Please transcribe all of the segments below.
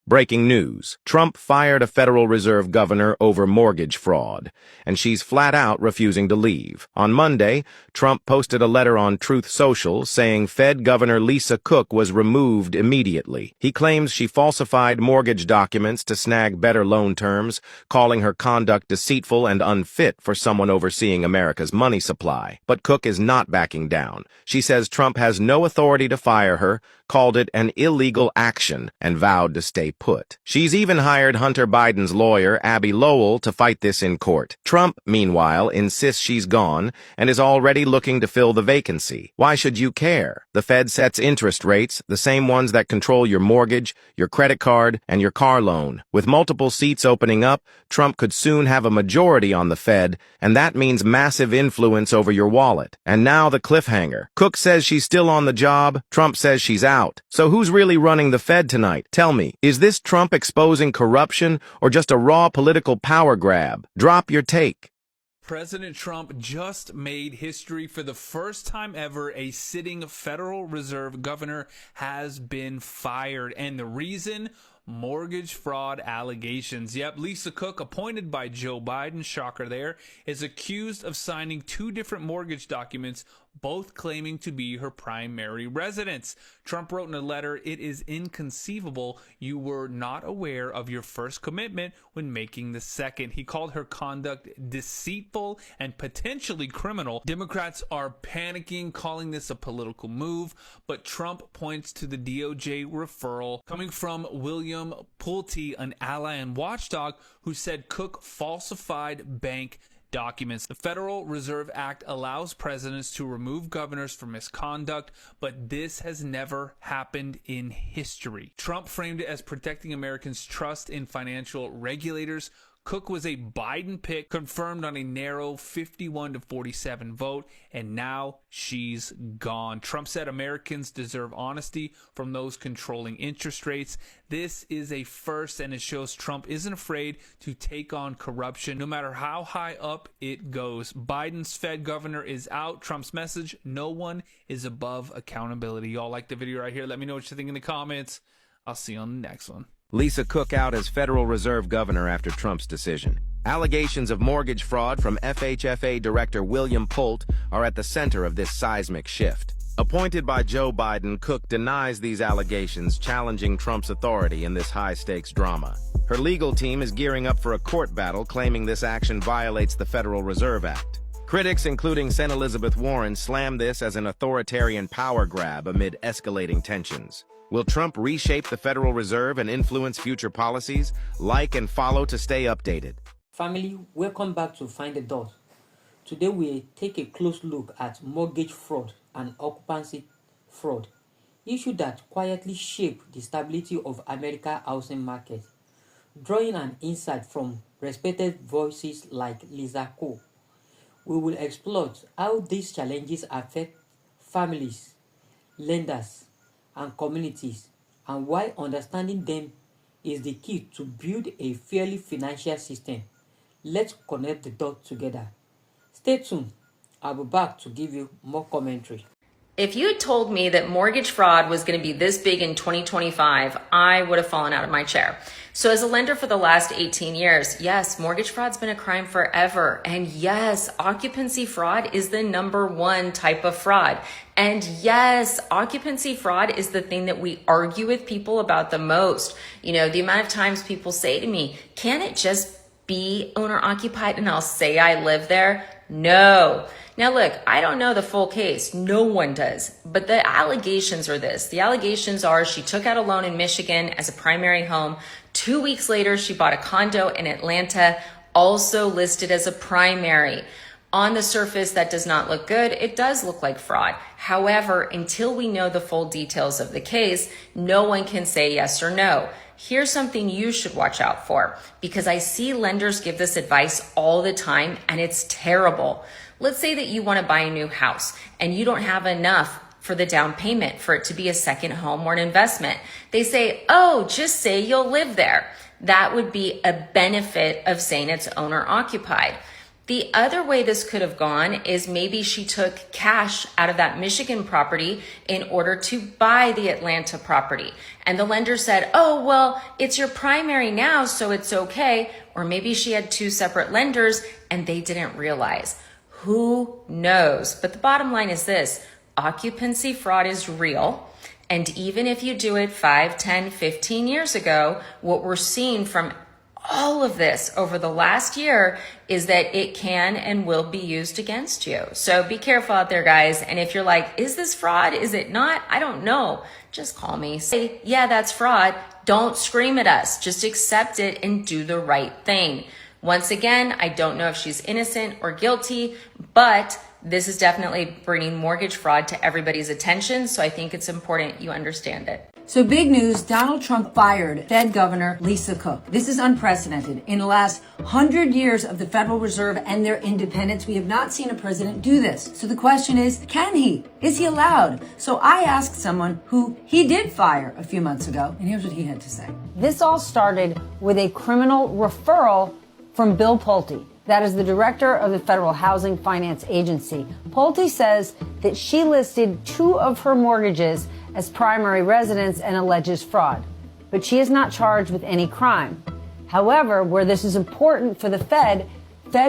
Breaking news. Trump fired a Federal Reserve governor over mortgage fraud, and she's flat out refusing to leave. On Monday, Trump posted a letter on Truth Social saying Fed Governor Lisa Cook was removed immediately. He claims she falsified mortgage documents to snag better loan terms, calling her conduct deceitful and unfit for someone overseeing America's money supply. But Cook is not backing down. She says Trump has no authority to fire her, called it an illegal action, and vowed to stay put. She's even hired Hunter Biden's lawyer, Abby Lowell, to fight this in court. Trump, meanwhile, insists she's gone and is already looking to fill the vacancy. Why should you care? The Fed sets interest rates, the same ones that control your mortgage, your credit card, and your car loan. With multiple seats opening up, Trump could soon have a majority on the Fed, and that means massive influence over your wallet. And now the cliffhanger. Cook says she's still on the job. Trump says she's out. So who's really running the Fed tonight? Tell me, is this Trump exposing corruption or just a raw political power grab? Drop your take. President Trump just made history. For the first time ever, a sitting Federal Reserve governor has been fired. And the reason? Mortgage fraud allegations. Yep, Lisa Cook, appointed by Joe Biden, shocker there, is accused of signing two different mortgage documents, both claiming to be her primary residence. Trump wrote in a letter, "It is inconceivable you were not aware of your first commitment when making the second." He called her conduct deceitful and potentially criminal. Democrats are panicking, calling this a political move, but Trump points to the DOJ referral coming from William Pulte, an ally and watchdog, who said Cook falsified bank documents. The Federal Reserve Act allows presidents to remove governors for misconduct, but this has never happened in history. Trump framed it as protecting Americans' trust in financial regulators. Cook was a Biden pick, confirmed on a narrow 51-47 vote, and now she's gone. Trump said Americans deserve honesty from those controlling interest rates. This is a first, and it shows Trump isn't afraid to take on corruption, no matter how high up it goes. Biden's Fed governor is out. Trump's message: no one is above accountability. Y'all like the video right here? Let me know what you think in the comments. I'll see you on the next one. Lisa Cook out as Federal Reserve governor after Trump's decision. Allegations of mortgage fraud from FHFA Director William Pulte are at the center of this seismic shift. Appointed by Joe Biden, Cook denies these allegations, challenging Trump's authority in this high-stakes drama. Her legal team is gearing up for a court battle, claiming this action violates the Federal Reserve Act. Critics, including Senator Elizabeth Warren, slam this as an authoritarian power grab amid escalating tensions. Will Trump reshape the Federal Reserve and influence future policies? Like and follow to stay updated. Family, welcome back to Find the Dot. Today we take a close look at mortgage fraud and occupancy fraud, issue that quietly shape the stability of America's housing market. Drawing an insight from respected voices like Lisa Cook, we will explore how these challenges affect families, lenders, and communities, and why understanding them is the key to build a fairly financial system. Let's connect the dots together. Stay tuned. I'll be back to give you more commentary. If you had told me that mortgage fraud was going to be this big in 2025, I would have fallen out of my chair. So as a lender for the last 18 years, yes, mortgage fraud's been a crime forever. And yes, occupancy fraud is the #1 type of fraud. And yes, occupancy fraud is the thing that we argue with people about the most. You know, the amount of times people say to me, "Can't it just be owner occupied?" And I'll say I live there. No. Now look, I don't know the full case. No one does. But the allegations are this. The allegations are she took out a loan in Michigan as a primary home. 2 weeks later, she bought a condo in Atlanta, also listed as a primary. On the surface, that does not look good. It does look like fraud. However, until we know the full details of the case, no one can say yes or no. Here's something you should watch out for, because I see lenders give this advice all the time, and it's terrible. Let's say that you want to buy a new house and you don't have enough for the down payment for it to be a second home or an investment. They say, "Oh, just say you'll live there." That would be a benefit of saying it's owner occupied. The other way this could have gone is maybe she took cash out of that Michigan property in order to buy the Atlanta property. And the lender said, oh, well, it's your primary now, so it's okay. Or maybe she had two separate lenders and they didn't realize. Who knows? But the bottom line is this: occupancy fraud is real. And even if you do it 5, 10, 15 years ago, what we're seeing from all of this over the last year is that it can and will be used against you. So be careful out there, guys. And if you're like, is this fraud? Is it not? I don't know. Just call me. Say, yeah, that's fraud. Don't scream at us. Just accept it and do the right thing. Once again, I don't know if she's innocent or guilty, but this is definitely bringing mortgage fraud to everybody's attention. So I think it's important you understand it. So big news, Donald Trump fired Fed Governor Lisa Cook. This is unprecedented. In the last 100 years of the Federal Reserve and their independence, we have not seen a president do this. So the question is, can he? Is he allowed? So I asked someone who he did fire a few months ago, and here's what he had to say. This all started with a criminal referral from Bill Pulte. That is the director of the Federal Housing Finance Agency. Pulte says that she listed 2 of her mortgages as primary residence and alleges fraud. But she is not charged with any crime. However, where this is important for the Fed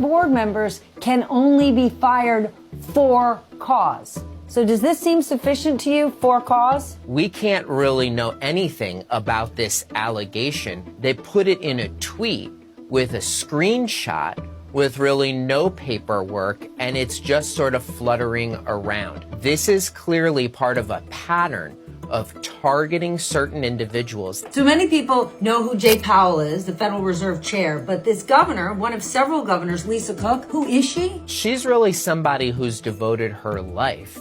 board members can only be fired for cause. So does this seem sufficient to you, for cause? We can't really know anything about this allegation. They put it in a tweet with a screenshot with really no paperwork, and it's just sort of fluttering around. This is clearly part of a pattern of targeting certain individuals. So many people know who Jay Powell is, the Federal Reserve Chair, but this governor, one of several governors, Lisa Cook, who is she? She's really somebody who's devoted her life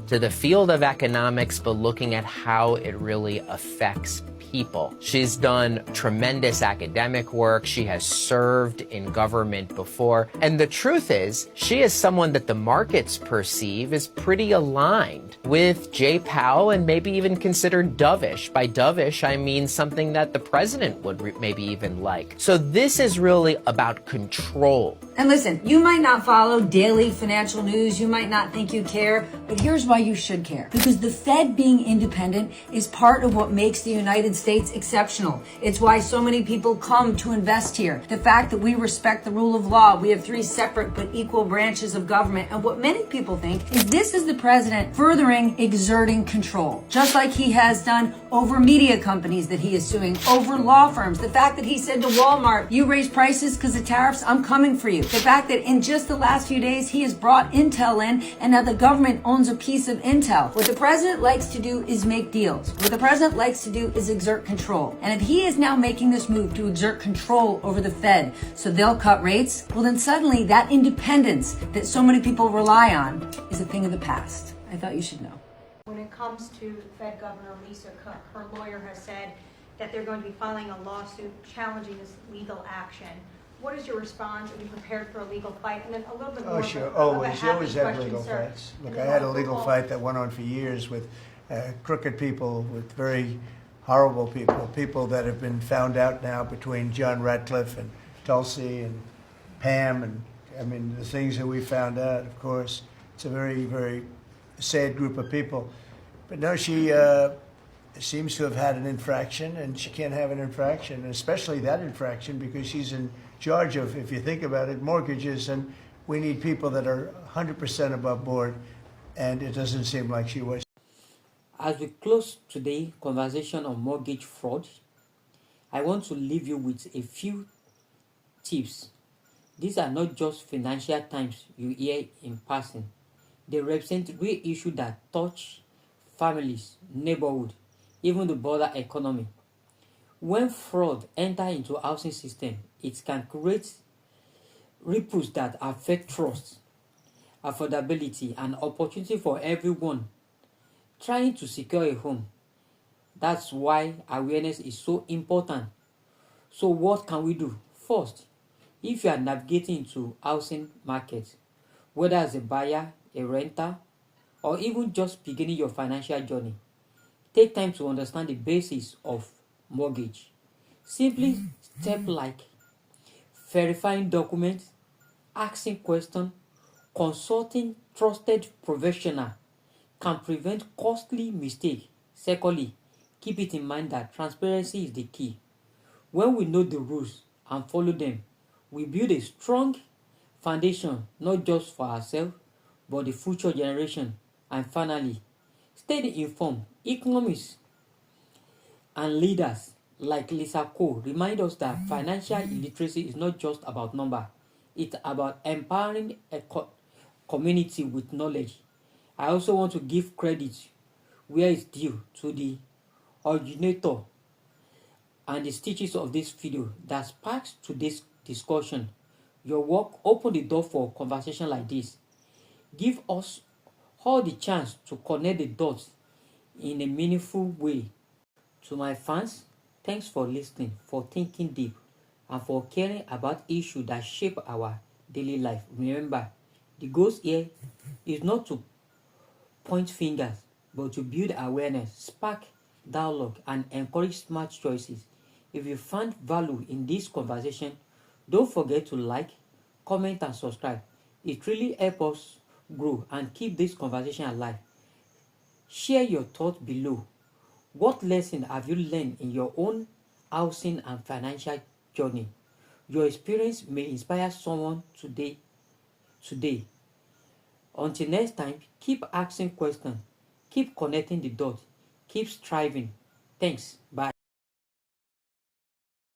to the field of economics, but looking at how it really affects people. She's done tremendous academic work. She has served in government before. And the truth is, she is someone that the markets perceive is pretty aligned with Jay Powell and maybe even considered dovish. By dovish, I mean something that the president would maybe even like. So this is really about control. And listen, you might not follow daily financial news, you might not think you care, but here's why you should care. Because the Fed being independent is part of what makes the United States exceptional. It's why so many people come to invest here. The fact that we respect the rule of law, we have 3 separate but equal branches of government, and what many people think is this is the president furthering exerting control, just like he has done over media companies that he is suing, over law firms. The fact that he said to Walmart, you raise prices because of tariffs, I'm coming for you. The fact that in just the last few days, he has brought Intel in, and now the government owns a piece of Intel. What the president likes to do is make deals. What the president likes to do is exert control. And if he is now making this move to exert control over the Fed so they'll cut rates, well then suddenly that independence that so many people rely on is a thing of the past. I thought you should know. When it comes to Fed Governor Lisa Cook, her lawyer has said that they're going to be filing a lawsuit challenging this legal action. What is your response? Are you prepared for a legal fight? And then a little bit more. Oh, sure. Always. You always have legal fights. Look, I had a legal fight that went on for years with crooked people, with very horrible people, people that have been found out now between John Ratcliffe and Tulsi and Pam. And I mean, the things that we found out, of course, it's a very, very sad group of people. But no, she seems to have had an infraction, and she can't have an infraction, especially that infraction, because she's in charge of, if you think about it, mortgages, and we need people that are 100% above board, and it doesn't seem like she was. As we close today's conversation on mortgage fraud, I want to leave you with a few tips. These are not just financial terms you hear in passing. They represent real issues that touch families, neighborhood, even the broader economy. When fraud enters into housing system, it can create ripples that affect trust, affordability, and opportunity for everyone trying to secure a home. That's why awareness is so important. So what can we do? First, if you are navigating into housing market, whether as a buyer, a renter, or even just beginning your financial journey, take time to understand the basis of mortgage. Simply steps like verifying documents, asking questions, consulting trusted professional can prevent costly mistakes. Secondly, keep it in mind that transparency is the key. When we know the rules and follow them, we build a strong foundation not just for ourselves but the future generation. And finally, stay informed. Economists and leaders like Lisa Ko remind us that financial illiteracy is not just about number, it's about empowering a community with knowledge. I also want to give credit where it's due to the originator and the stitches of this video that sparks today's discussion. Your work opened the door for a conversation like this. Give us all the chance to connect the dots in a meaningful way. To my fans, thanks for listening, for thinking deep, and for caring about issues that shape our daily life. Remember, the goal here is not to point fingers, but to build awareness, spark dialogue, and encourage smart choices. If you found value in this conversation, don't forget to like, comment, and subscribe. It really helps us grow and keep this conversation alive. Share your thoughts below. What lesson have you learned in your own housing and financial journey? Your experience may inspire someone today. Until next time, keep asking questions, keep connecting the dots, keep striving. Thanks. Bye.